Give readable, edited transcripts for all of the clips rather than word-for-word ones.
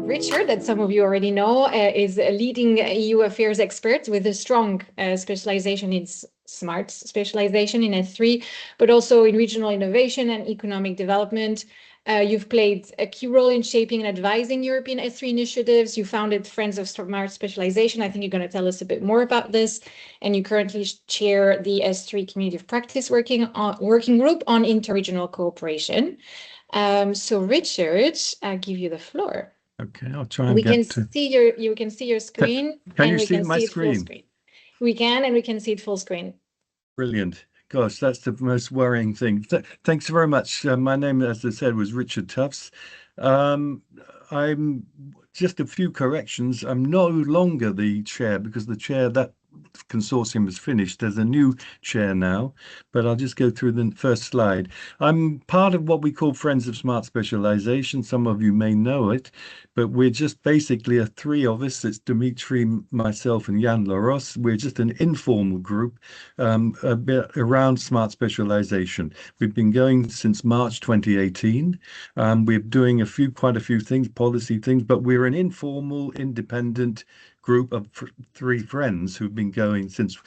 Richard, that some of you already know, is a leading EU affairs expert with a strong specialization in smart specialization in S3, but also in regional innovation and economic development. You've played a key role in shaping and advising European S3 initiatives. You founded Friends of Smart Specialisation. I think you're going to tell us a bit more about this. And you currently chair the S3 Community of Practice working group on interregional cooperation. So Richard, I'll give you the floor. Okay, I'll try and you can see your screen. Can you see my screen? Full screen. We can, and we can see it full screen. Brilliant. Gosh, that's the most worrying thing. Thanks very much. My name, as I said, was Richard Tuffs. I'm just a few corrections. I'm no longer the chair because the chair that consortium is finished. There's a new chair now, but I'll just go through the first slide. I'm part of what we call Friends of Smart Specialisation. Some of you may know it, but we're just basically three of us. It's Dimitri, myself, and Jan Laros. We're just an informal group a bit around smart specialisation. We've been going since March 2018. We're doing quite a few things, policy things, but we're an informal, independent group of three friends who've been going since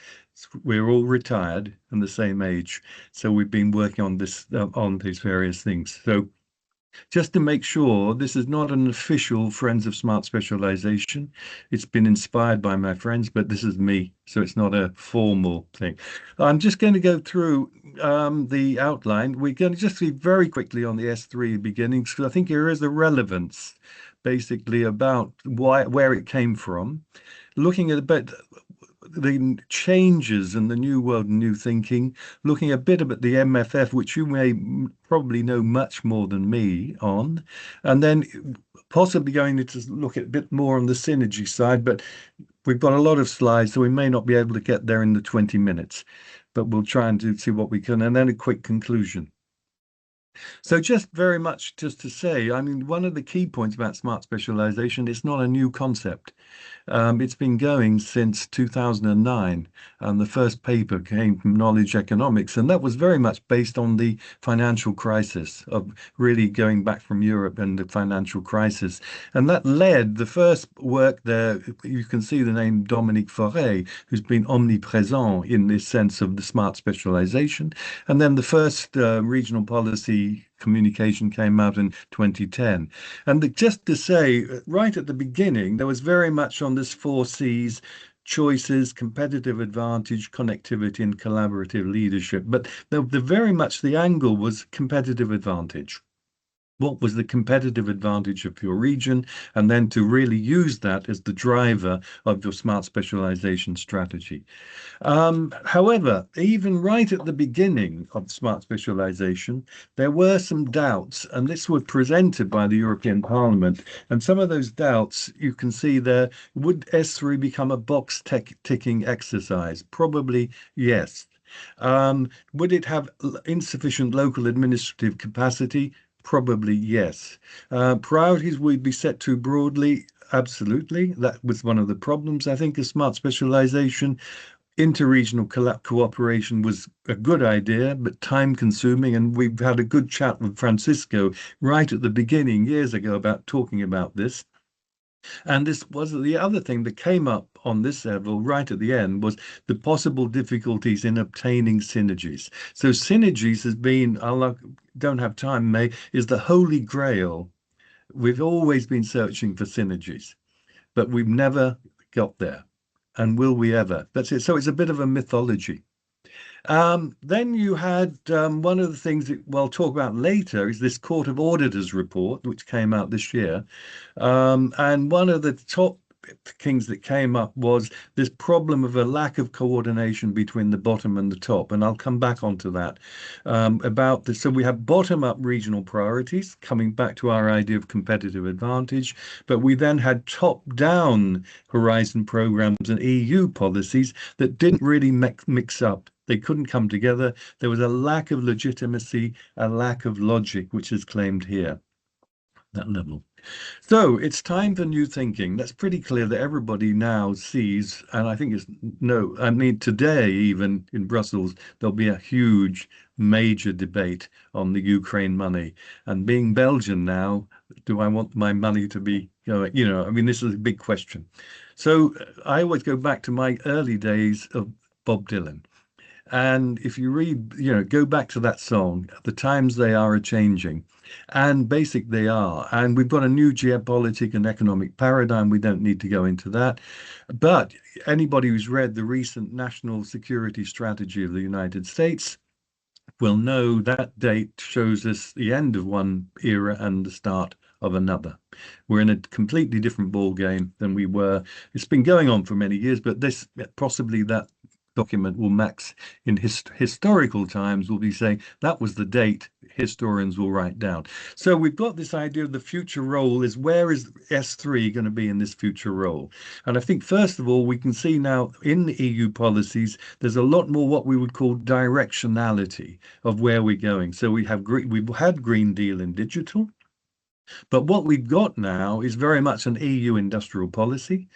we're all retired and the same age. So we've been working on this on these various things. So just to make sure, this is not an official Friends of Smart Specialisation. It's been inspired by my friends, but this is me, so it's not a formal thing. I'm just going to go through the outline. We're going to just see very quickly on the S3 beginnings, because I think there is a relevance basically about where it came from, looking at a bit the changes in the new world and new thinking, looking a bit about the MFF, which you may probably know much more than me on, and then possibly going to look at a bit more on the synergy side, but we've got a lot of slides, so we may not be able to get there in the 20 minutes, but we'll try and see what we can, and then a quick conclusion. So just very much just to say, I mean, one of the key points about smart specialization, it's not a new concept. It's been going since 2009, and the first paper came from Knowledge Economics, and that was very much based on the financial crisis, of really going back from Europe and the financial crisis. And that led the first work there. You can see the name Dominique Faure, who's been omnipresent in this sense of the smart specialization. And then the first regional policy communication came out in 2010. And just to say, right at the beginning, there was very much on this 4 C's: choices, competitive advantage, connectivity, and collaborative leadership. But very much the angle was competitive advantage. What was the competitive advantage of your region, and then to really use that as the driver of your smart specialization strategy. However, even right at the beginning of smart specialization, there were some doubts, and this was presented by the European Parliament. And some of those doubts you can see there: would S3 become a box ticking exercise? Probably yes. Would it have insufficient local administrative capacity? Probably yes. Priorities would be set too broadly. Absolutely. That was one of the problems, I think, of smart specialization. Interregional cooperation was a good idea, but time consuming. And we've had a good chat with Francisco right at the beginning, years ago, about talking about this. And this was the other thing that came up on this level right at the end, was the possible difficulties in obtaining synergies. So synergies has been, I don't have time, is the holy grail. We've always been searching for synergies, but we've never got there. And will we ever? That's it. So it's a bit of a mythology. Then you had one of the things that we'll talk about later is this Court of Auditors report, which came out this year. And one of the top things that came up was this problem of a lack of coordination between the bottom and the top. And I'll come back onto that about this. So we have bottom-up regional priorities, coming back to our idea of competitive advantage. But we then had top-down Horizon programs and EU policies that didn't really mix up. They couldn't come together. There was a lack of legitimacy, a lack of logic, which is claimed here, that level. So it's time for new thinking. That's pretty clear that everybody now sees, and I think today, even in Brussels, there'll be a huge, major debate on the Ukraine money. And being Belgian now, do I want my money to be going? I mean, this is a big question. So I always go back to my early days of Bob Dylan. And if you read, go back to that song, the times they are a changing, and basic they are. And we've got a new geopolitical and economic paradigm. We don't need to go into that. But anybody who's read the recent national security strategy of the United States will know that date shows us the end of one era and the start of another. We're in a completely different ball game than we were. It's been going on for many years, but this possibly that document will max in historical times will be saying that was the date historians will write down. So we've got this idea of the future role is where is S3 going to be in this future role? And I think first of all, we can see now in the EU policies, there's a lot more what we would call directionality of where we're going. So we've had Green Deal in digital. But what we've got now is very much an EU industrial policy.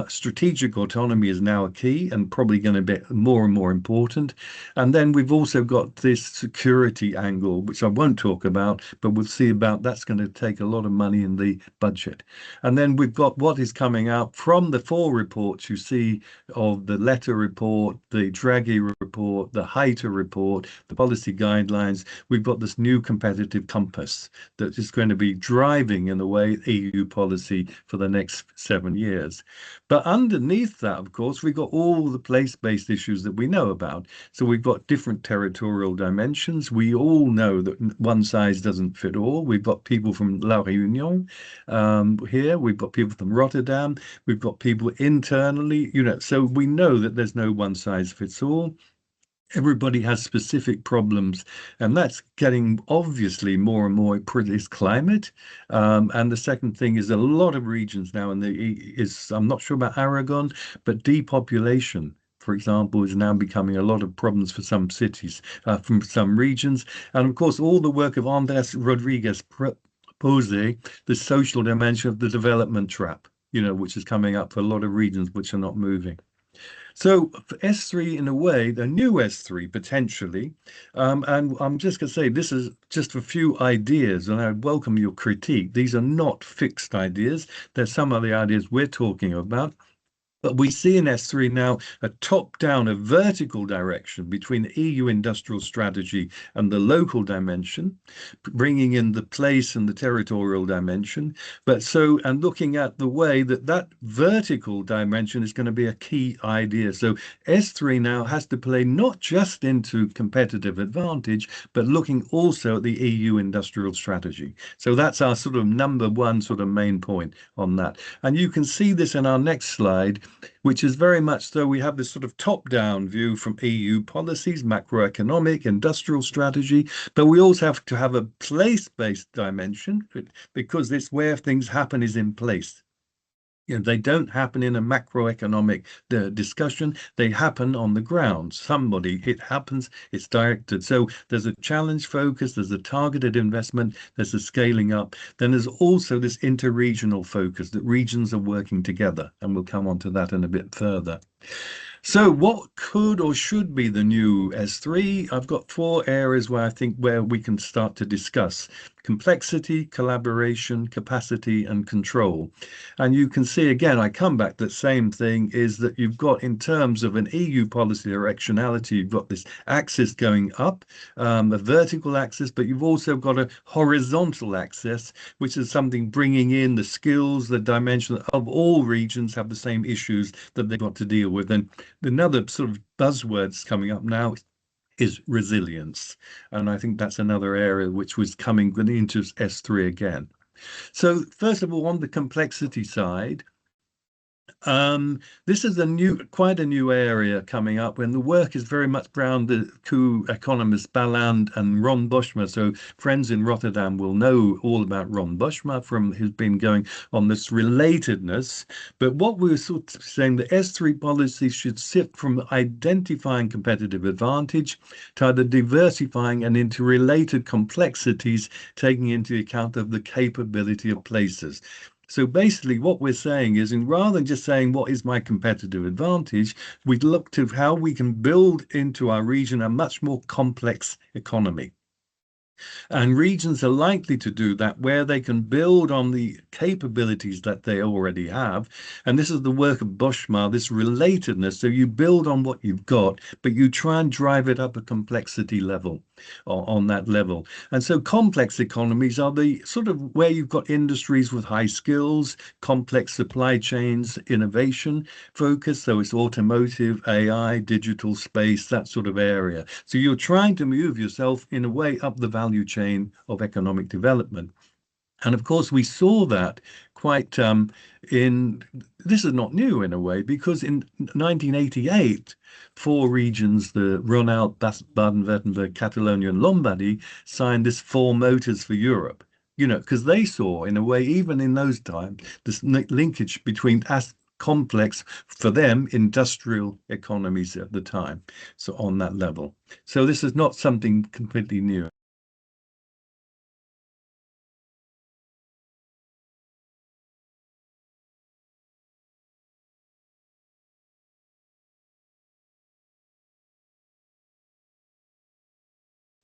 Strategic autonomy is now a key and probably going to be more and more important. And then we've also got this security angle, which I won't talk about, but we'll see about that's going to take a lot of money in the budget. And then we've got what is coming out from the four reports you see of the Letter report, the Draghi report, the Heiter report, the policy guidelines. We've got this new competitive compass that is going to be driving, in a way, EU policy for the next 7 years. But underneath that, of course, we've got all the place-based issues that we know about. So we've got different territorial dimensions. We all know that one size doesn't fit all. We've got people from La Réunion here. We've got people from Rotterdam. We've got people internally, so we know that there's no one size fits all. Everybody has specific problems, and that's getting obviously more and more for this climate. And the second thing is a lot of regions now, and I'm not sure about Aragon, but depopulation, for example, is now becoming a lot of problems for some cities, from some regions. And of course, all the work of Andrés Rodriguez Pose, the social dimension of the development trap, which is coming up for a lot of regions which are not moving. So for S3, in a way, the new S3 potentially, and I'm just going to say this is just a few ideas, and I welcome your critique. These are not fixed ideas. There's some of the ideas we're talking about. But we see in S3 now a top-down, a vertical direction between the EU industrial strategy and the local dimension, bringing in the place and the territorial dimension. And looking at the way that vertical dimension is going to be a key idea. So S3 now has to play not just into competitive advantage, but looking also at the EU industrial strategy. So that's our sort of number one sort of main point on that. And you can see this in our next slide, which is very much so we have this sort of top-down view from EU policies, macroeconomic, industrial strategy, but we also have to have a place-based dimension because it's where things happen is in place. They don't happen in a macroeconomic discussion. They happen on the ground. It happens, it's directed. So there's a challenge focus, there's a targeted investment, there's a scaling up. Then there's also this interregional focus that regions are working together. And we'll come on to that in a bit further. So what could or should be the new S3? I've got 4 areas where we can start to discuss: complexity, collaboration, capacity, and control. And you can see again, I come back to the same thing, is that you've got, in terms of an EU policy directionality, you've got this axis going up, a vertical axis, but you've also got a horizontal axis, which is something bringing in the skills, the dimension of all regions have the same issues that they've got to deal with. And another sort of buzzwords coming up now is resilience. And I think that's another area which was coming into S3 again. So first of all, on the complexity side, this is quite a new area coming up when the work is very much around the two economists, Balland and Ron Boschma. So friends in Rotterdam will know all about Ron Boschma who's been going on this relatedness. But what we were sort of saying, the S3 policy should sit from identifying competitive advantage to either diversifying and into related complexities, taking into account of the capability of places. So basically what we're saying is, rather than just saying what is my competitive advantage, we'd look to how we can build into our region a much more complex economy. And regions are likely to do that where they can build on the capabilities that they already have. And this is the work of Boschmar, this relatedness. So you build on what you've got, but you try and drive it up a complexity level on that level. And so complex economies are the sort of where you've got industries with high skills, complex supply chains, innovation focus. So it's automotive, AI, digital space, that sort of area. So you're trying to move yourself in a way up the value chain of economic development. And of course, we saw that quite in, this is not new in a way, because in 1988, four regions, the Rhône-Alpes, Baden-Württemberg, Catalonia, and Lombardy, signed this Four Motors for Europe. You know, because they saw, in a way, even in those times, this linkage between complex, for them, industrial economies at the time. So on that level. So this is not something completely new.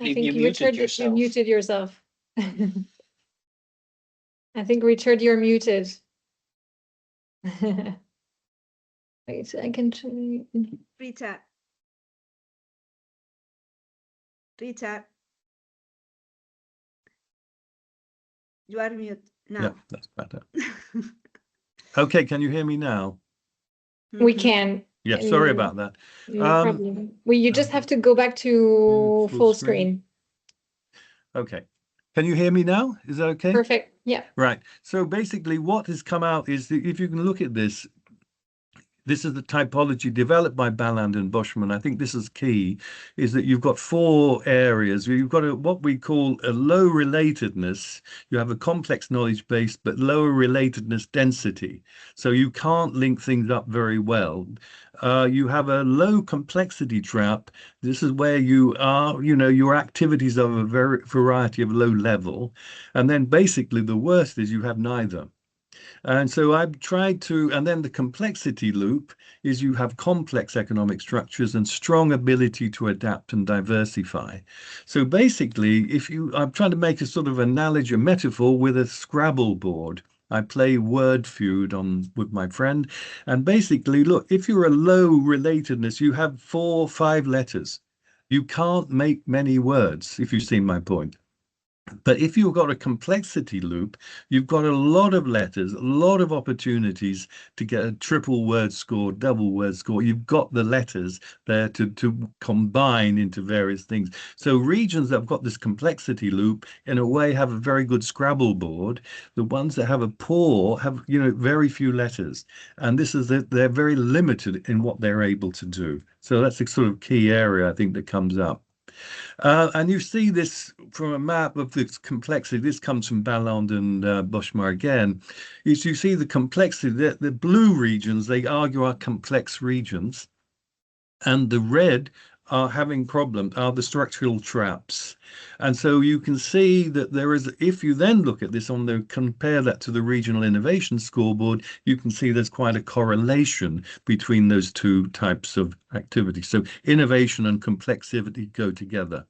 I think Richard, you muted yourself. I think Richard, you're muted. Wait, I can try. Rita. Rita. You are mute now. Yeah, that's better. Okay, can you hear me now? We can. Yeah, sorry about that. No problem. You just have to go back to full screen. Okay. Can you hear me now? Is that okay? Perfect. Yeah. Right. So basically what has come out is that if you can look at this, this is the typology developed by Balland and Boschman. I think this is key, is that you've got four areas. You've got what we call a low relatedness. You have a complex knowledge base, but lower relatedness density. So you can't link things up very well. You have a low complexity trap. This is where you are, you know, your activities are of a variety of low level. And then basically the worst is you have neither. And so I've tried to, and then the complexity loop is you have complex economic structures and strong ability to adapt and diversify. So basically, I'm trying to make a sort of analogy, a metaphor with a Scrabble board. I play word feud with my friend. And basically, look, if you're a low relatedness, you have 4 or 5 letters. You can't make many words, if you've seen my point. But if you've got a complexity loop, you've got a lot of letters, a lot of opportunities to get a triple word score, double word score. You've got the letters there to combine into various things. So regions that have got this complexity loop, in a way, have a very good Scrabble board. The ones that have a poor have, you know, very few letters. And this is that they're very limited in what they're able to do. So that's a sort of key area, I think, that comes up. And you see this from a map of this complexity. This comes from Balland and Boschmar again. Is you see the complexity. The blue regions, they argue, are complex regions, and the red are having problems, are the structural traps. And so you can see that there is, if you then look at this compare that to the regional innovation scoreboard, you can see there's quite a correlation between those two types of activity. So innovation and complexity go together.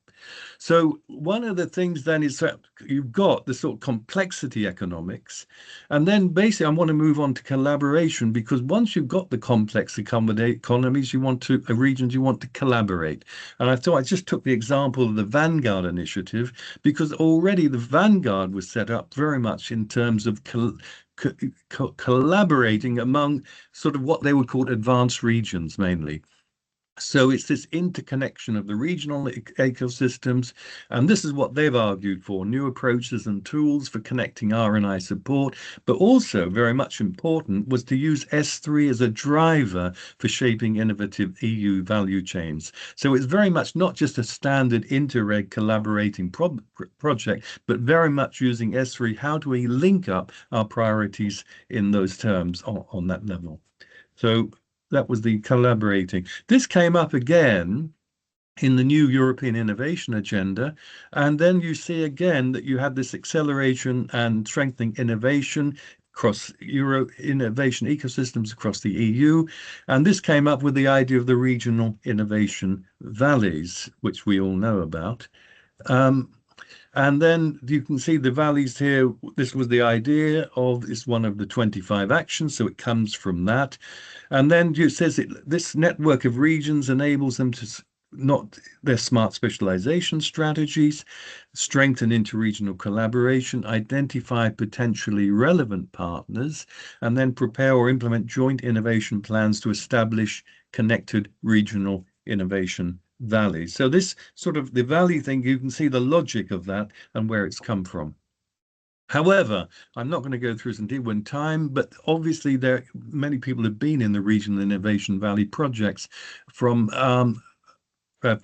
So one of the things then is that you've got the sort of complexity economics, and then basically I want to move on to collaboration, because once you've got the complex economies, regions, you want to collaborate. And I thought I just took the example of the Vanguard initiative, because already the Vanguard was set up very much in terms of collaborating among sort of what they would call advanced regions mainly. So it's this interconnection of the regional ecosystems, and this is what they've argued for: new approaches and tools for connecting R&I support, but also very much important was to use S3 as a driver for shaping innovative EU value chains. So it's very much not just a standard interreg collaborating project, but very much using S3. How do we link up our priorities in those terms on that level? So that was the collaborating. This came up again in the new European Innovation Agenda. And then you see again that you have this acceleration and strengthening innovation across innovation ecosystems across the EU. And this came up with the idea of the regional innovation valleys, which we all know about. And then you can see the values here. This was the idea of, it's one of the 25 actions, so it comes from that. And then it says this network of regions enables them to not their smart specialization strategies, strengthen interregional collaboration, identify potentially relevant partners, and then prepare or implement joint innovation plans to establish connected regional innovation valleys. So this sort of the valley thing, you can see the logic of that and where it's come from. However, I'm not going to go through some detail in time, but obviously many people have been in the Regional Innovation Valley projects from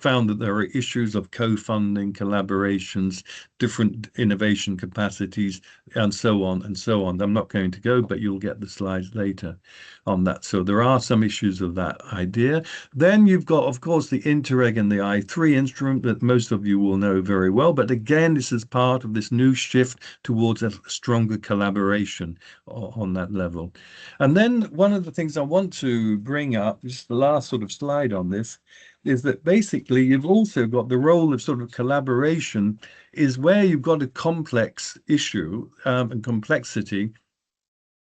found that there are issues of co-funding, collaborations, different innovation capacities, and so on and so on. I'm not going to go, but you'll get the slides later on that. So there are some issues of that idea. Then you've got, of course, the Interreg and the I3 instrument that most of you will know very well. But again, this is part of this new shift towards a stronger collaboration on that level. And then one of the things I want to bring up, this is the last sort of slide on this, is that basically you've also got the role of sort of collaboration is where you've got a complex issue and complexity,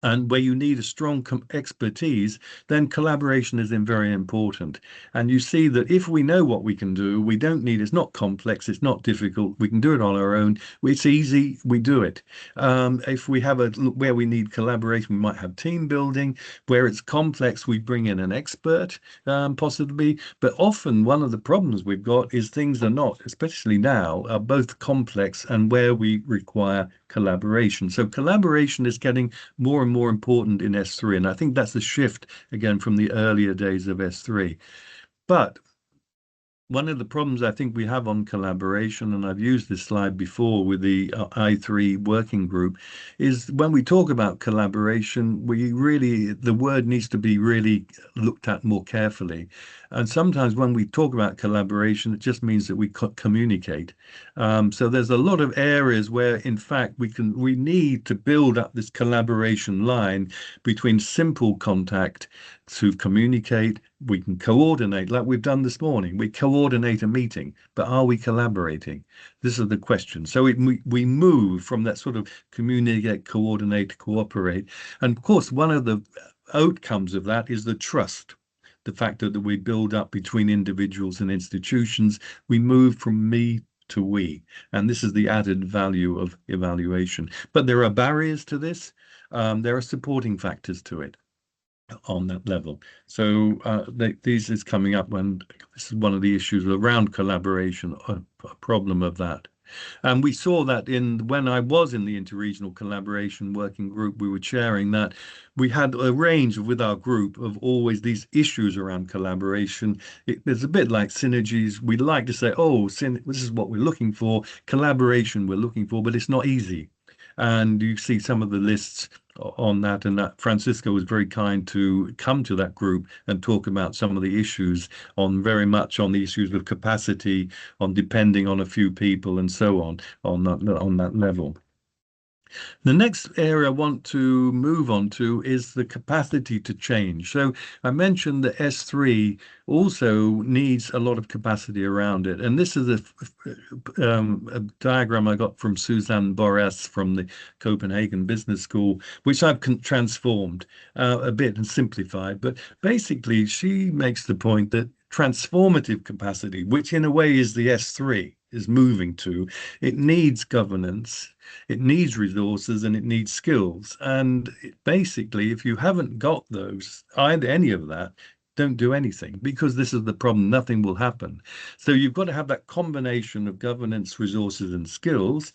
and where you need a strong expertise, then collaboration is very important. And you see that if we know what we can do, we don't need, it's not complex, it's not difficult, we can do it on our own, it's easy, we do it. If we have where we need collaboration, we might have team building. Where it's complex, we bring in an expert, possibly. But often one of the problems we've got is things are not, especially now, are both complex and where we require collaboration. So collaboration is getting more and more important in S3, and I think that's a shift again from the earlier days of S3. But one of the problems I think we have on collaboration, and I've used this slide before with the I3 working group, is when we talk about collaboration, the word needs to be really looked at more carefully. And sometimes when we talk about collaboration, it just means that we communicate. So there's a lot of areas where, in fact, we need to build up this collaboration line between simple contact to communicate. We can coordinate like we've done this morning. We coordinate a meeting, but are we collaborating? This is the question. So we move from that sort of communicate, coordinate, cooperate. And of course, one of the outcomes of that is the trust. The factor that we build up between individuals and institutions. We move from me to we. And this is the added value of evaluation. But there are barriers to this. There are supporting factors to it on that level. So these is coming up when this is one of the issues around collaboration, a problem of that. And we saw that when I was in the interregional collaboration working group, we were chairing that. We had a range with our group of always these issues around collaboration. It's a bit like synergies. We like to say, oh, this is what we're looking for, collaboration we're looking for, but it's not easy. And you see some of the lists on that, and that Francisco was very kind to come to that group and talk about some of the issues very much on the issues of capacity, on depending on a few people and so on that level. The next area I want to move on to is the capacity to change. So I mentioned that S3 also needs a lot of capacity around it. And this is a diagram I got from Suzanne Borras from the Copenhagen Business School, which I've transformed a bit and simplified. But basically, she makes the point that transformative capacity, which in a way is the S3, is moving to, it needs governance, it needs resources, and it needs skills. And basically, if you haven't got those, any of that, don't do anything, because this is the problem. Nothing will happen. So you've got to have that combination of governance, resources, and skills.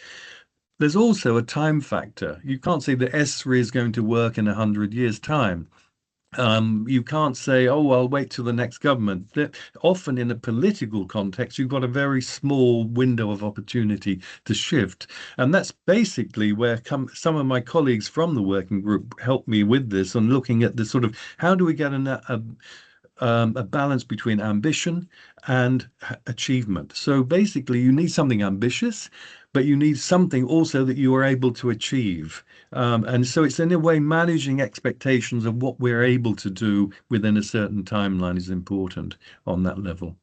There's also a time factor. You can't say that S3 is going to work in 100 years' time. You can't say, oh, I'll wait till the next government. Often in a political context, you've got a very small window of opportunity to shift. And that's basically where some of my colleagues from the working group helped me with this, and looking at the sort of, how do we get a balance between ambition and achievement. So basically, you need something ambitious, but you need something also that you are able to achieve. And so it's in a way managing expectations of what we're able to do within a certain timeline is important on that level.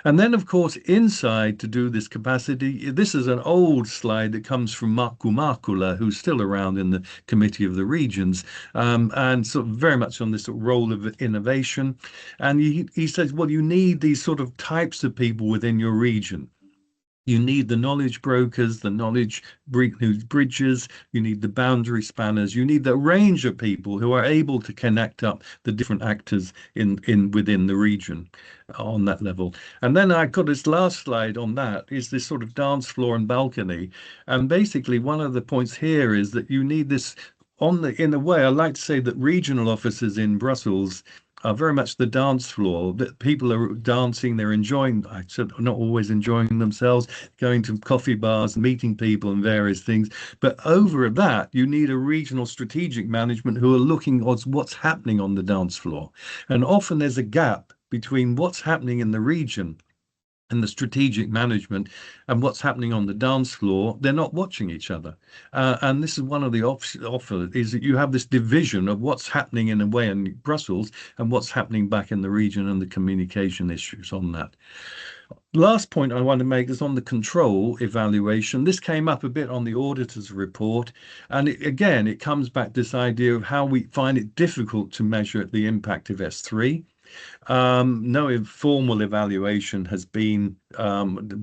And then, of course, inside to do this capacity, this is an old slide that comes from Markku Markkula, who's still around in the Committee of the Regions, and sort of very much on this sort of role of innovation. And he says, well, you need these sort of types of people within your region. You need the knowledge brokers, the knowledge bridges, you need the boundary spanners, you need the range of people who are able to connect up the different actors within the region on that level. And then I got this last slide on that is this sort of dance floor and balcony. And basically one of the points here is that you need this in a way, I like to say that regional offices in Brussels are very much the dance floor, that people are dancing, they're enjoying, I said, not always enjoying themselves, going to coffee bars, meeting people and various things. But over that, you need a regional strategic management who are looking at what's happening on the dance floor. And often there's a gap between what's happening in the region and the strategic management and what's happening on the dance floor. They're not watching each other. And this is one of the offers is that you have this division of what's happening in a way in Brussels and what's happening back in the region and the communication issues on that. Last point I want to make is on the control evaluation. This came up a bit on the auditor's report. And again, it comes back to this idea of how we find it difficult to measure the impact of S3. No formal evaluation has been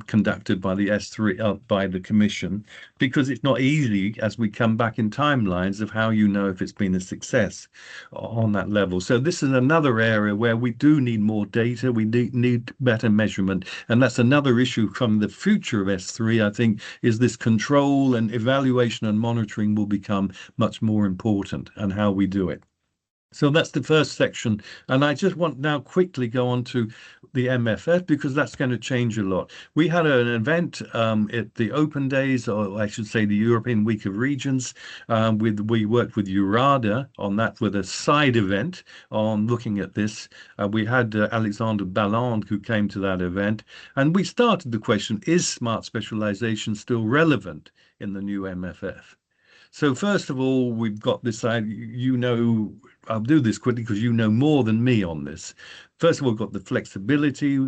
conducted by the S3 by the Commission because it's not easy as we come back in timelines of how you know if it's been a success on that level. So this is another area where we do need more data. We need better measurement, and that's another issue from the future of S3. I think is this control and evaluation and monitoring will become much more important, and how we do it. So that's the first section. And I just want now quickly go on to the MFF because that's going to change a lot. We had an event at the Open Days, or I should say the European Week of Regions. We worked with EURADA on that with a side event on looking at this. We had Alexander Balland who came to that event. And we started the question, is smart specialization still relevant in the new MFF? So first of all, we've got this side, I'll do this quickly because you know more than me on this. First of all, we've got the flexibility,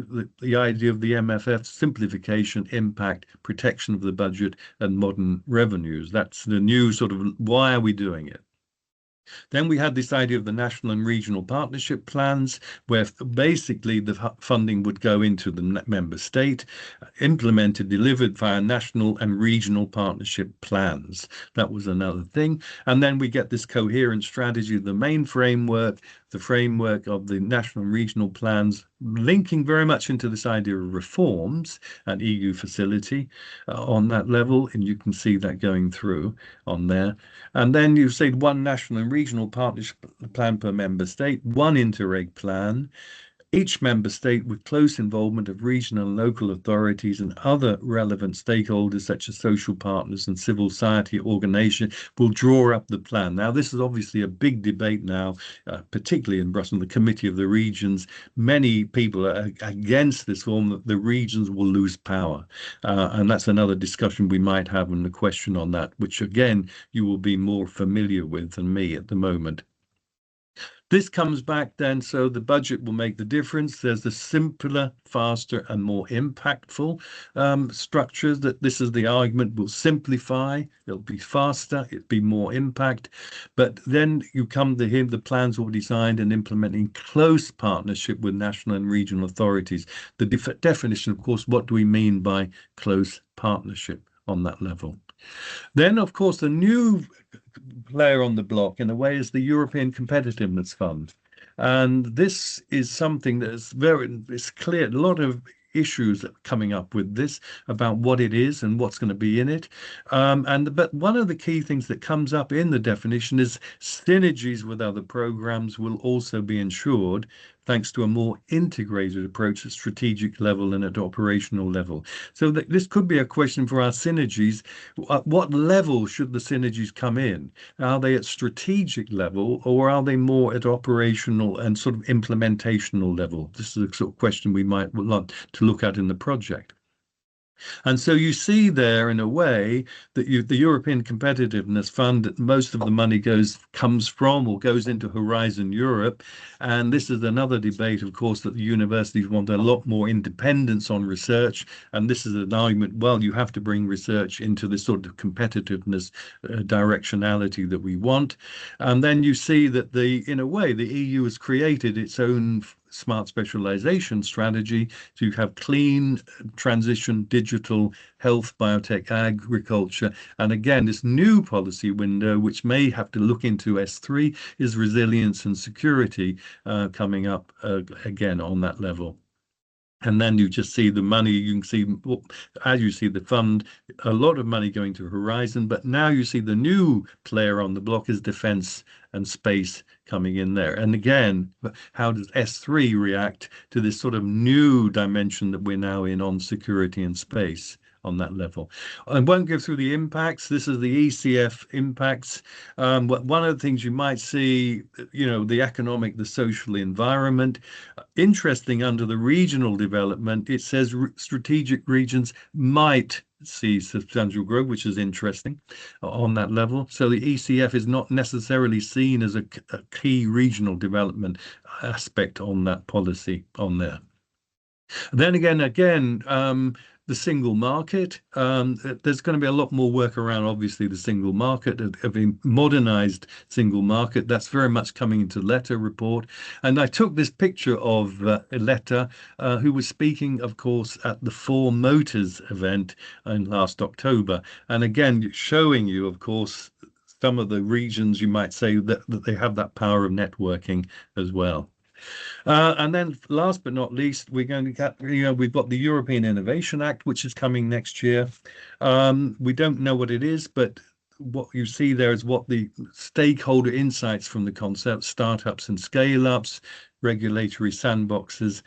the idea of the MFF, simplification, impact, protection of the budget, and modern revenues. That's the new sort of, why are we doing it? Then we had this idea of the national and regional partnership plans, where basically the funding would go into the member state, implemented, delivered via national and regional partnership plans. That was another thing. And then we get this coherent strategy, the main framework, the framework of the national and regional plans, linking very much into this idea of reforms and EU facility on that level. And you can see that going through on there. And then you say one national and regional partnership plan per member state, one Interreg plan, each member state with close involvement of regional and local authorities and other relevant stakeholders such as social partners and civil society organizations will draw up the plan. Now, this is obviously a big debate now, particularly in Brussels, the Committee of the Regions. Many people are against this form that the regions will lose power. And that's another discussion we might have and a question on that, which again, you will be more familiar with than me at the moment. This comes back then, so the budget will make the difference. There's the simpler, faster, and more impactful structures. That this is the argument will simplify, it'll be faster, it'll be more impact. But then you come to him, the plans will be designed and implemented in close partnership with national and regional authorities. The definition, of course, what do we mean by close partnership on that level? Then, of course, the new player on the block in a way is the European Competitiveness Fund. And this is something that is it's clear, a lot of issues coming up with this about what it is and what's going to be in it. But one of the key things that comes up in the definition is synergies with other programs will also be ensured thanks to a more integrated approach at strategic level and at operational level. So this could be a question for our synergies. At what level should the synergies come in? Are they at strategic level or are they more at operational and sort of implementational level? This is a sort of question we might want to look at in the project. And so you see there, in a way, that the European Competitiveness Fund, most of the money comes from or goes into Horizon Europe. And this is another debate, of course, that the universities want a lot more independence on research. And this is an argument, well, you have to bring research into this sort of competitiveness directionality that we want. And then you see that in a way, the EU has created its own smart specialization strategy to have clean transition, digital, health, biotech, agriculture. And again, this new policy window, which may have to look into S3, is resilience and security coming up again on that level. And then you just see the money, you can see, as you see the fund, a lot of money going to Horizon, but now you see the new player on the block is defense and space coming in there. And again, how does S3 react to this sort of new dimension that we're now in on security and space on that level? I won't go through the impacts. This is the ECF impacts. One of the things you might see, the economic, the social, the environment. Interesting, under the regional development, it says strategic regions might see substantial growth, which is interesting on that level. So the ECF is not necessarily seen as a key regional development aspect on that policy on there. Then again, the single market. There's going to be a lot more work around, obviously, the single market, of a modernized single market. That's very much coming into Letta report. And I took this picture of Letta, who was speaking, of course, at the 4Motors event in last October. And again, showing you, of course, some of the regions you might say that they have that power of networking as well. And then last but not least, we're going to get, we've got the European Innovation Act, which is coming next year. We don't know what it is, but what you see there is what the stakeholder insights from the concept, startups and scale-ups, regulatory sandboxes,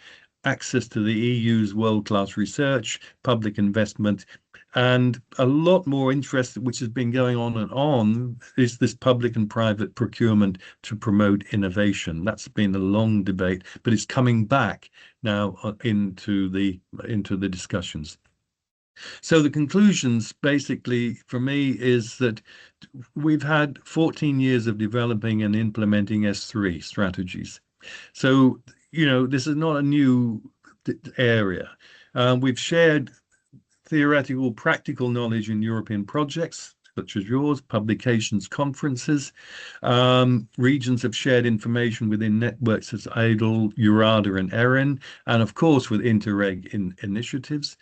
access to the EU's world-class research, public investment, and a lot more interest, which has been going on, is this public and private procurement to promote innovation. That's been a long debate, but it's coming back now into the discussions. So the conclusions, basically, for me, is that we've had 14 years of developing and implementing S3 strategies. So, this is not a new area. We've shared theoretical, practical knowledge in European projects, such as yours, publications, conferences. Regions have shared information within networks as IDLE, EURADA, and ERIN, and of course with Interreg initiatives.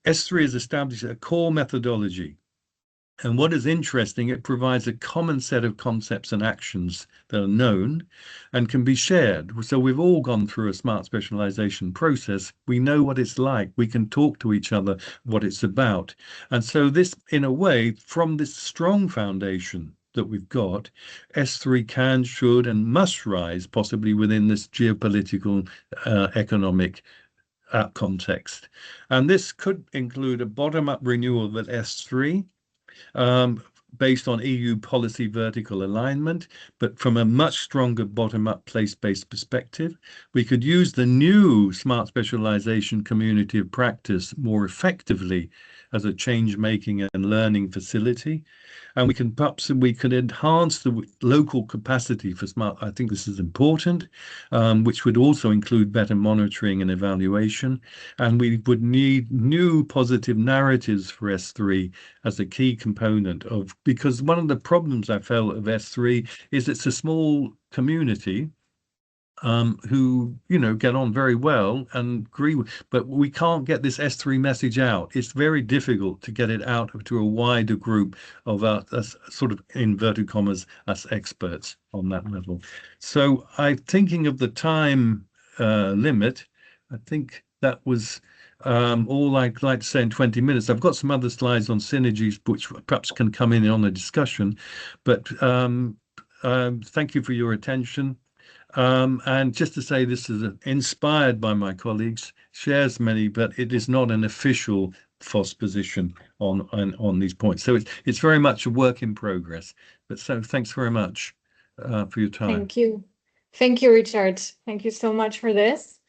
S3 has established a core methodology. And what is interesting, it provides a common set of concepts and actions that are known and can be shared. So we've all gone through a smart specialization process. We know what it's like. We can talk to each other what it's about. And so this, in a way, from this strong foundation that we've got, S3 can, should, and must rise, possibly within this geopolitical, economic context. And this could include a bottom-up renewal of S3, based on EU policy vertical alignment, but from a much stronger bottom-up place-based perspective. We could use the new smart specialization community of practice more effectively as a change-making and learning facility. And we could enhance the local capacity for smart. I think this is important, which would also include better monitoring and evaluation. And we would need new positive narratives for S3 as a key component of, because one of the problems I felt of S3 is it's a small community who, get on very well and agree with, but we can't get this S3 message out. It's very difficult to get it out to a wider group of us, sort of inverted commas, us experts on that level. So I'm thinking of the time limit. I think that was all I'd like to say in 20 minutes. I've got some other slides on synergies, which perhaps can come in on the discussion, but thank you for your attention. And just to say, this is inspired by my colleagues, shares many, but it is not an official FOSS position on these points. So it's very much a work in progress. But so thanks very much for your time. Thank you. Thank you, Richard. Thank you so much for this.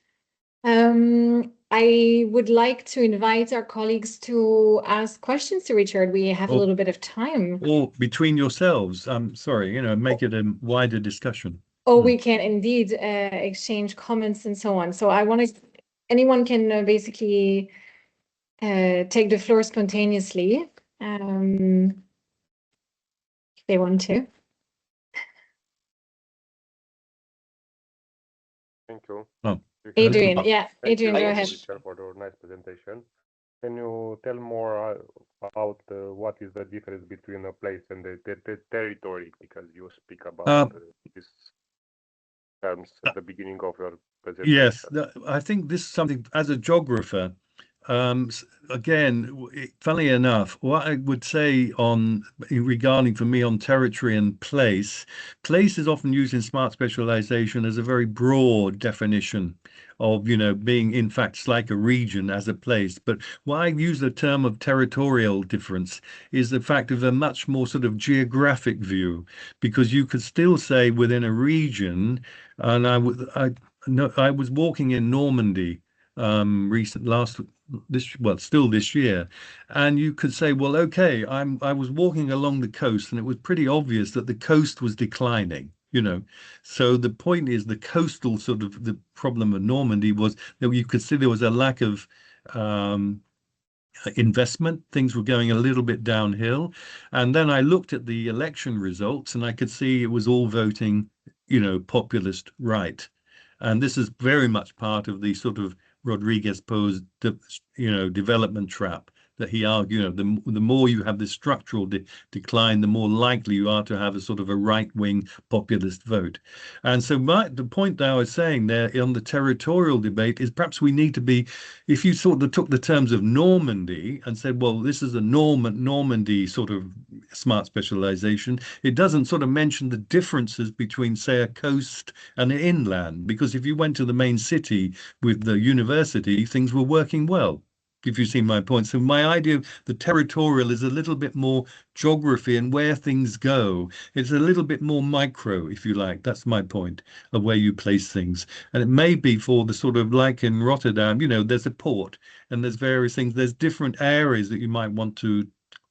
I would like to invite our colleagues to ask questions to Richard. We have a Or- little bit of time. Or between yourselves, I'm sorry, make it a wider discussion. Oh, we can indeed exchange comments and so on. So I want to, anyone can basically take the floor spontaneously if they want to. Thank you. Oh, Adrian, yeah, Thank Adrian, you, go ahead. Richard, for the nice presentation. Can you tell more about what is the difference between a place and the territory? Because you speak about these terms at the beginning of your presentation. Yes, I think this is something as a geographer. Again, funnily enough, what I would say regarding for me on territory and place is often used in smart specialization as a very broad definition of, being in fact it's like a region as a place. But why I use the term of territorial difference is the fact of a much more sort of geographic view, because you could still say within a region, and I was walking in Normandy still this year, and you could say, well, okay, I was walking along the coast, and it was pretty obvious that the coast was declining. So the point is, the coastal sort of the problem of Normandy was that you could see there was a lack of investment. Things were going a little bit downhill. And then I looked at the election results, and I could see it was all voting, populist right. And this is very much part of the sort of Rodriguez posed, development trap that he argued. The more you have this structural decline, the more likely you are to have a sort of a right-wing populist vote. And so the point that I was saying there on the territorial debate is perhaps we need to be, if you sort of took the terms of Normandy and said, well, this is a Normandy sort of smart specialization, it doesn't sort of mention the differences between, say, a coast and an inland, because if you went to the main city with the university, things were working well, if you see my point. So my idea of the territorial is a little bit more geography and where things go. It's a little bit more micro, if you like. That's my point of where you place things. And it may be for the sort of, like in Rotterdam, there's a port and there's various things. There's different areas that you might want to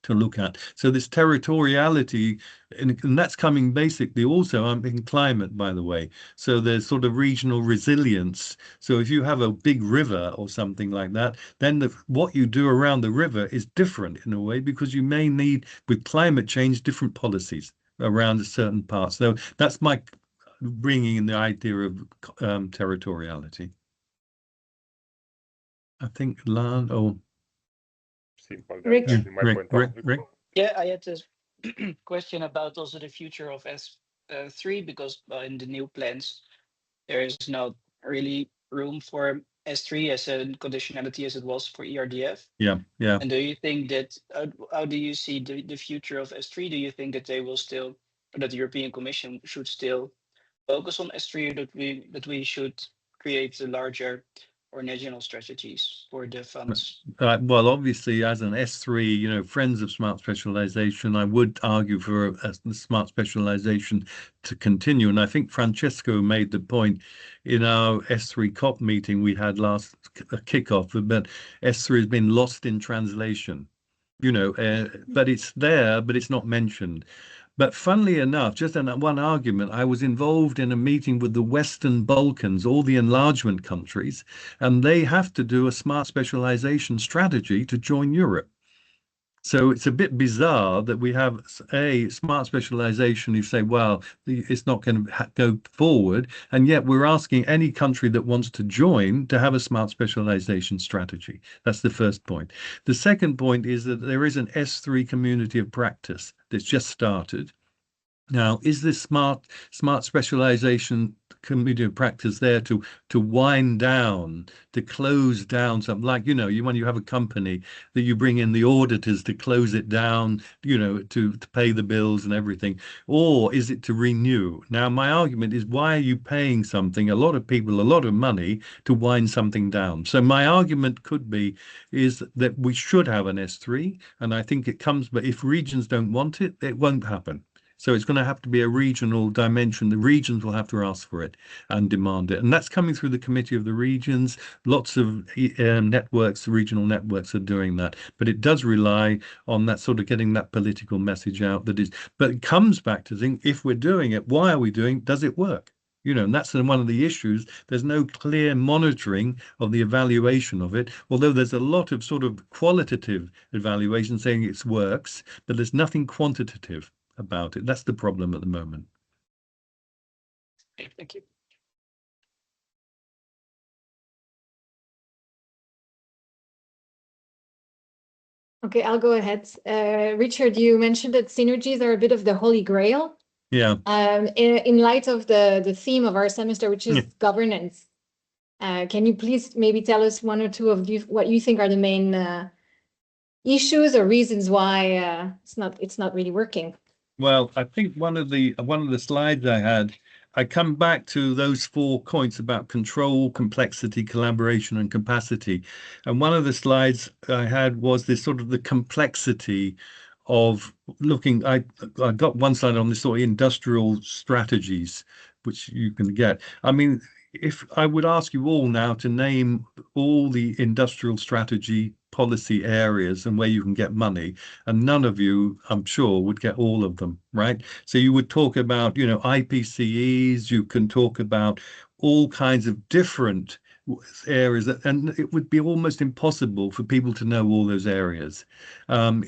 look at. So this territoriality, and that's coming basically also in climate, by the way. So there's sort of regional resilience. So if you have a big river or something like that, then what you do around the river is different in a way, because you may need, with climate change, different policies around a certain part. So that's my bringing in the idea of territoriality. I think Lan or Simple. Rick. Rick. Yeah, I had this question about also the future of S3, because in the new plans, there is not really room for S3 as a conditionality as it was for ERDF. Yeah. And do you think that, how do you see the future of S3? Do you think that they will still, or that the European Commission should still focus on S3, or that we should create a larger or national strategies for the funds? Well, obviously, as an S3, Friends of Smart Specialisation, I would argue for the smart specialisation to continue. And I think Francesco made the point in our S3 COP meeting we had last kickoff about S3 has been lost in translation, but it's there, but it's not mentioned. But funnily enough, just on one argument, I was involved in a meeting with the Western Balkans, all the enlargement countries, and they have to do a smart specialization strategy to join Europe. So it's a bit bizarre that we have a smart specialization. You say, well, it's not going to go forward. And yet we're asking any country that wants to join to have a smart specialization strategy. That's the first point. The second point is that there is an S3 community of practice that's just started. Now, is this smart specialization community of practice there to wind down, to close down something like, when you have a company that you bring in the auditors to close it down, to pay the bills and everything, or is it to renew? Now, my argument is, why are you paying something, a lot of people, a lot of money to wind something down? So my argument is that we should have an S3, and I think it comes, but if regions don't want it, it won't happen. So it's going to have to be a regional dimension. The regions will have to ask for it and demand it. And that's coming through the Committee of the Regions. Lots of networks, regional networks are doing that. But it does rely on that sort of getting that political message out that is, but it comes back to think, if we're doing it, why are we doing it? Does it work? And that's one of the issues. There's no clear monitoring of the evaluation of it, although there's a lot of sort of qualitative evaluation saying it works, but there's nothing quantitative about it. That's the problem at the moment. Okay, thank you. Okay, I'll go ahead. Richard, you mentioned that synergies are a bit of the holy grail. Yeah. In light of the theme of our semester, which is governance, can you please maybe tell us one or two of what you think are the main issues or reasons why it's not really working? Well, I think one of the slides I had, I come back to those 4 points about control, complexity, collaboration, and capacity. And one of the slides I had was this sort of the complexity of looking. I got one slide on this sort of industrial strategies, which you can get. I mean, if I would ask you all now to name all the industrial strategy policy areas and where you can get money, and none of you, I'm sure, would get all of them, right? So you would talk about, IPCEs, you can talk about all kinds of different areas, and it would be almost impossible for people to know all those areas. And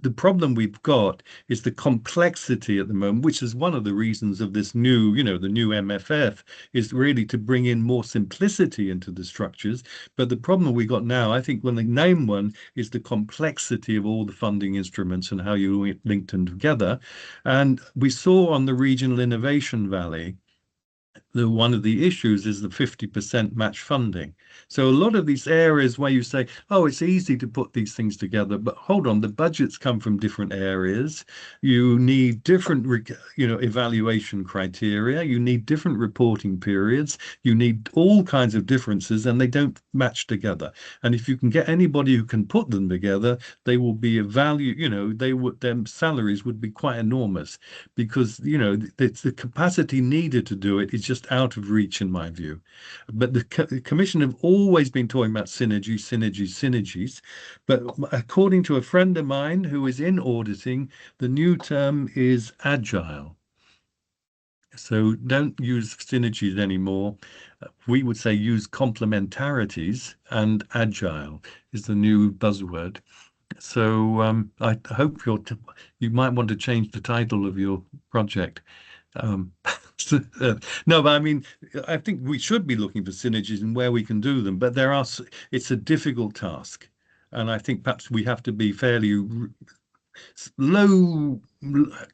the problem we've got is the complexity at the moment, which is one of the reasons of this new, the new MFF, is really to bring in more simplicity into the structures. But the problem we got now, I think, when the name one, is the complexity of all the funding instruments and how you link them together. And we saw on the Regional Innovation Valley, one of the issues is the 50% match funding. So a lot of these areas where you say, oh, it's easy to put these things together, but hold on, the budgets come from different areas. You need different, evaluation criteria. You need different reporting periods. You need all kinds of differences, and they don't match together. And if you can get anybody who can put them together, they will be a value, their salaries would be quite enormous, because, the capacity needed to do it is just out of reach, in my view. But the Commission have always been talking about synergies. But according to a friend of mine who is in auditing, the new term is agile. So don't use synergies anymore. We would say use complementarities, and agile is the new buzzword. So I hope you might want to change the title of your project. No, but I mean, I think we should be looking for synergies and where we can do them, but it's a difficult task. And I think perhaps we have to be fairly low.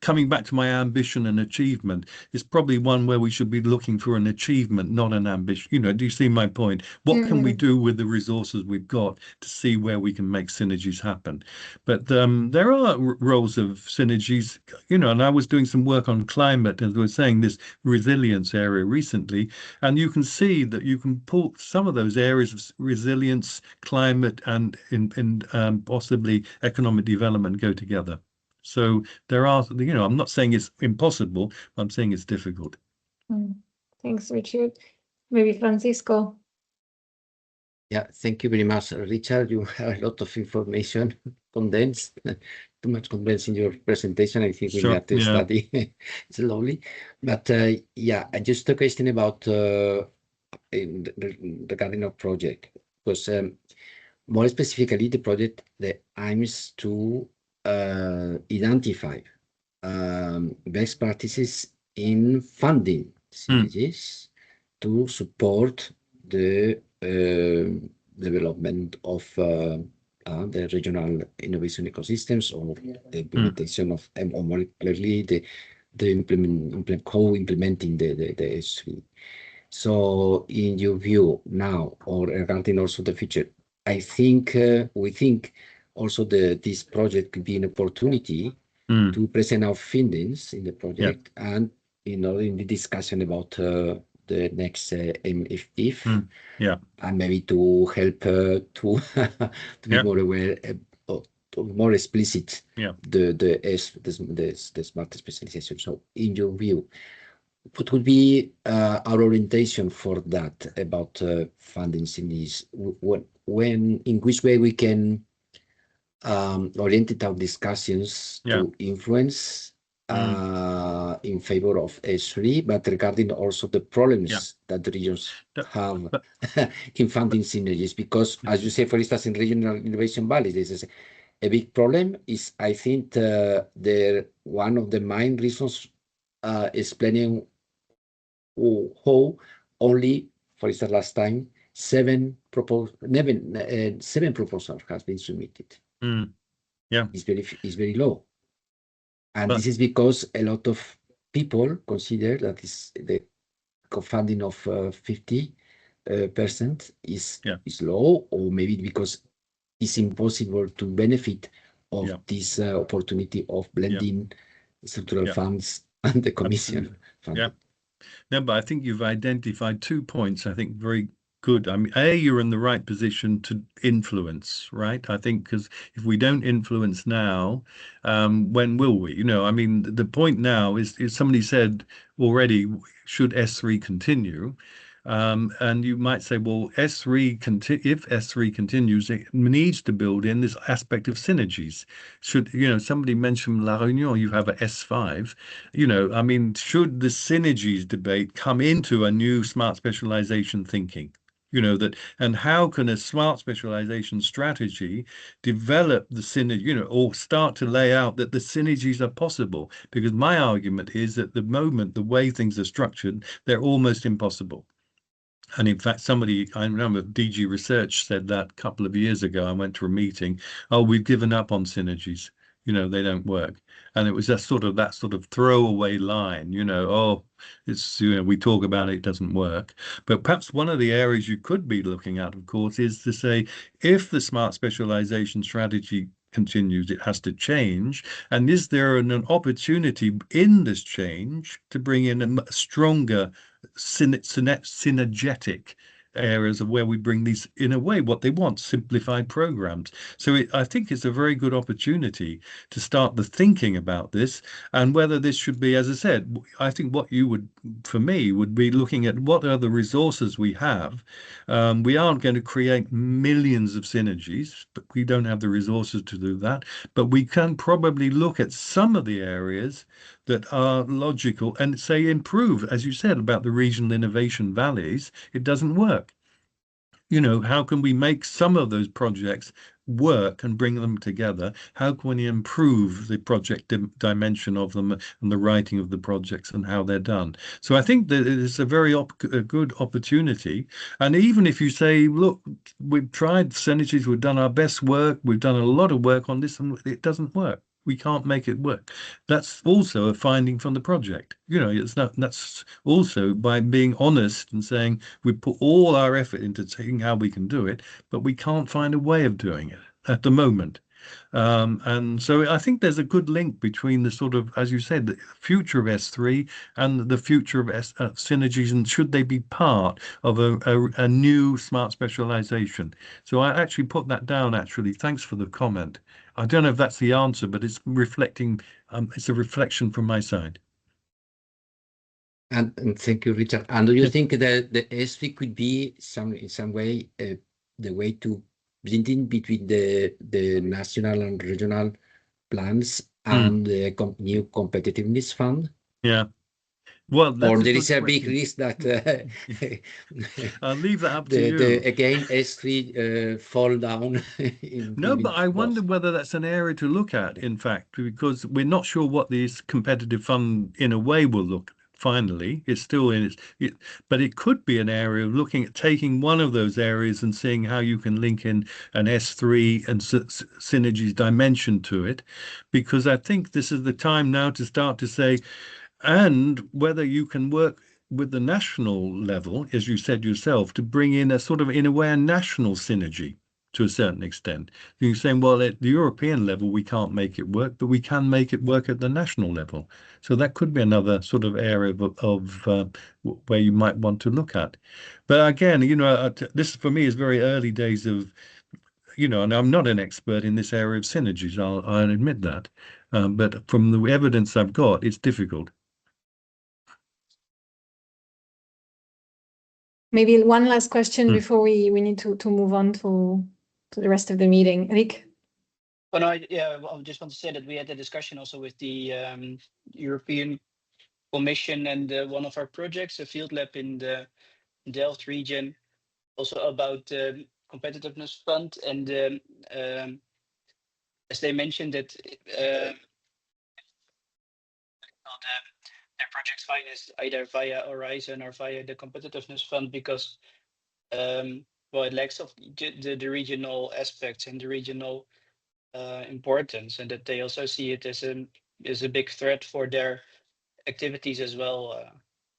Coming back to my ambition and achievement, is probably one where we should be looking for an achievement, not an ambition. Do you see my point? What can we do with the resources we've got to see where we can make synergies happen? But there are roles of synergies, and I was doing some work on climate, as we were saying, this resilience area recently, and you can see that you can pull some of those areas of resilience, climate, and possibly economic development go together. So there are, I'm not saying it's impossible, I'm saying it's difficult. Thanks, Richard. Maybe Francisco. Yeah, thank you very much, Richard. You have a lot of information condensed, too much condensed in your presentation. I think we have to study slowly. But yeah, just a question about regarding our project, because more specifically, the project that aims to identify best practices in funding synergies to support the development of the regional innovation ecosystems, or the implementation of, or more clearly, the co-implementing the S3. So in your view now, or regarding also the future, I think we think also this project could be an opportunity to present our findings in the project, and in the discussion about the next MFF, and maybe to help to be more aware more explicit Yeah. the smart specialization. So in your view, what would be our orientation for that about funding synergies? In which way we can orient our discussions to influence in favor of S3, but regarding also the problems that the regions have in funding synergies, because as you say, for instance, in regional innovation valleys, this is a big problem. Is I think one of the main reasons explaining how only, for instance, last time, seven proposals has been submitted. Yeah, Is very low, and this is because a lot of people consider that is the co-funding of 50% is low, or maybe because it's impossible to benefit of this opportunity of blending structural funds and the Commission funding. Yeah. No, but I think you've identified 2 points, I think, very good. I mean, you're in the right position to influence, right? I think because if we don't influence now, when will we? You know, I mean, the point now is somebody said already, should S3 continue? And you might say, well, if S3 continues, it needs to build in this aspect of synergies. Somebody mentioned La Réunion, you have a S5. I mean, should the synergies debate come into a new smart specialization thinking? And how can a smart specialization strategy develop the synergy, or start to lay out that the synergies are possible? Because my argument is at the moment, the way things are structured, they're almost impossible. And in fact, I remember DG Research said that a couple of years ago. I went to a meeting. Oh, we've given up on synergies. They don't work. And it was that sort of throwaway line, we talk about it doesn't work. But perhaps one of the areas you could be looking at, of course, is to say, if the smart specialization strategy continues, it has to change. And is there an opportunity in this change to bring in a stronger synergetic areas of where we bring these, in a way, what they want, simplified programs? So I think it's a very good opportunity to start the thinking about this, and whether this should be, as I said, I think what you would, for me, would be looking at what are the resources we have. We aren't going to create millions of synergies, but we don't have the resources to do that. But we can probably look at some of the areas that are logical and say improve, as you said about the regional innovation valleys. It doesn't work. How can we make some of those projects work and bring them together? How can we improve the project dimension of them and the writing of the projects and how they're done? So I think that it's a very good opportunity. And even if you say, look, we've tried Synergies, we've done our best work, we've done a lot of work on this, and it doesn't work. We can't make it work. That's also a finding from the project. That's also by being honest and saying we put all our effort into seeing how we can do it, but we can't find a way of doing it at the moment. And so I think there's a good link between the sort of, as you said, the future of S3 and the future of Synergies, and should they be part of a new smart specialization? So I actually put that down, actually. Thanks for the comment. I don't know if that's the answer, but it's reflecting, it's a reflection from my side. And thank you, Richard. And do you think that the S3 could be in some way the way to blending between the national and regional plans and the new competitiveness fund? Yeah. Well, or there is a big risk that I'll leave that up to you. Again, S3 fall down. But I wonder whether that's an area to look at, in fact, because we're not sure what this competitive fund, in a way, will look. Finally, it's still in its, but it could be an area of looking at taking one of those areas and seeing how you can link in an S3 and Synergies dimension to it, because I think this is the time now to start to say, and whether you can work with the national level, as you said yourself, to bring in a sort of, in a way, a national synergy to a certain extent. You're saying, well, at the European level, we can't make it work, but we can make it work at the national level. So that could be another sort of area of where you might want to look at. But again, this for me is very early days of, you know, and I'm not an expert in this area of synergies, I'll admit that. But from the evidence I've got, it's difficult. Maybe one last question before we need to move on to the rest of the meeting. Rick? Well, no, I just want to say that we had a discussion also with the European Commission and one of our projects, a field lab in the Delft region, also about the competitiveness fund. And as they mentioned that their projects financed either via Horizon or via the competitiveness fund because well, it lacks of the regional aspects and the regional importance, and that they also see it as a big threat for their activities as well.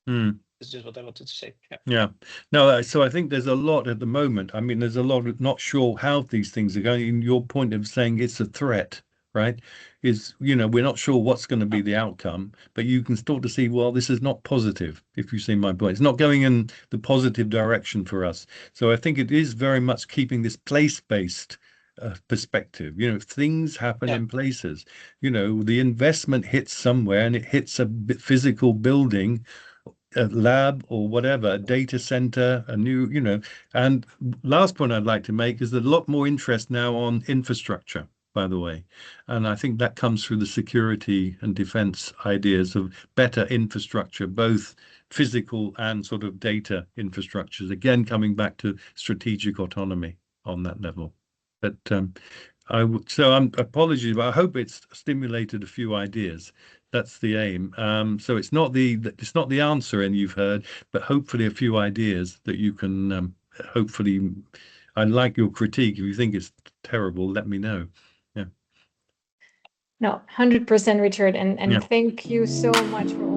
That's just what I wanted to say. Yeah. No, so I think there's a lot at the moment. I mean, there's a lot of not sure how these things are going. In your point of saying it's a threat, right? Is, you know, we're not sure what's going to be the outcome, but you can start to see, well, this is not positive, if you see my point. It's not going in the positive direction for us. So I think it is very much keeping this place-based perspective. You know, things happen in places. You know, the investment hits somewhere and it hits a physical building, a lab or whatever, a data center, a new, you know. And last point I'd like to make is there's a lot more interest now on infrastructure, by the way. And I think that comes through the security and defense ideas of better infrastructure, both physical and sort of data infrastructures, again, coming back to strategic autonomy on that level. But apologies, but I hope it's stimulated a few ideas. That's the aim. So it's not the answer, and you've heard, but hopefully a few ideas that you can hopefully. I like your critique. If you think it's terrible, let me know. Yeah. No, 100%, Richard, and thank you so much for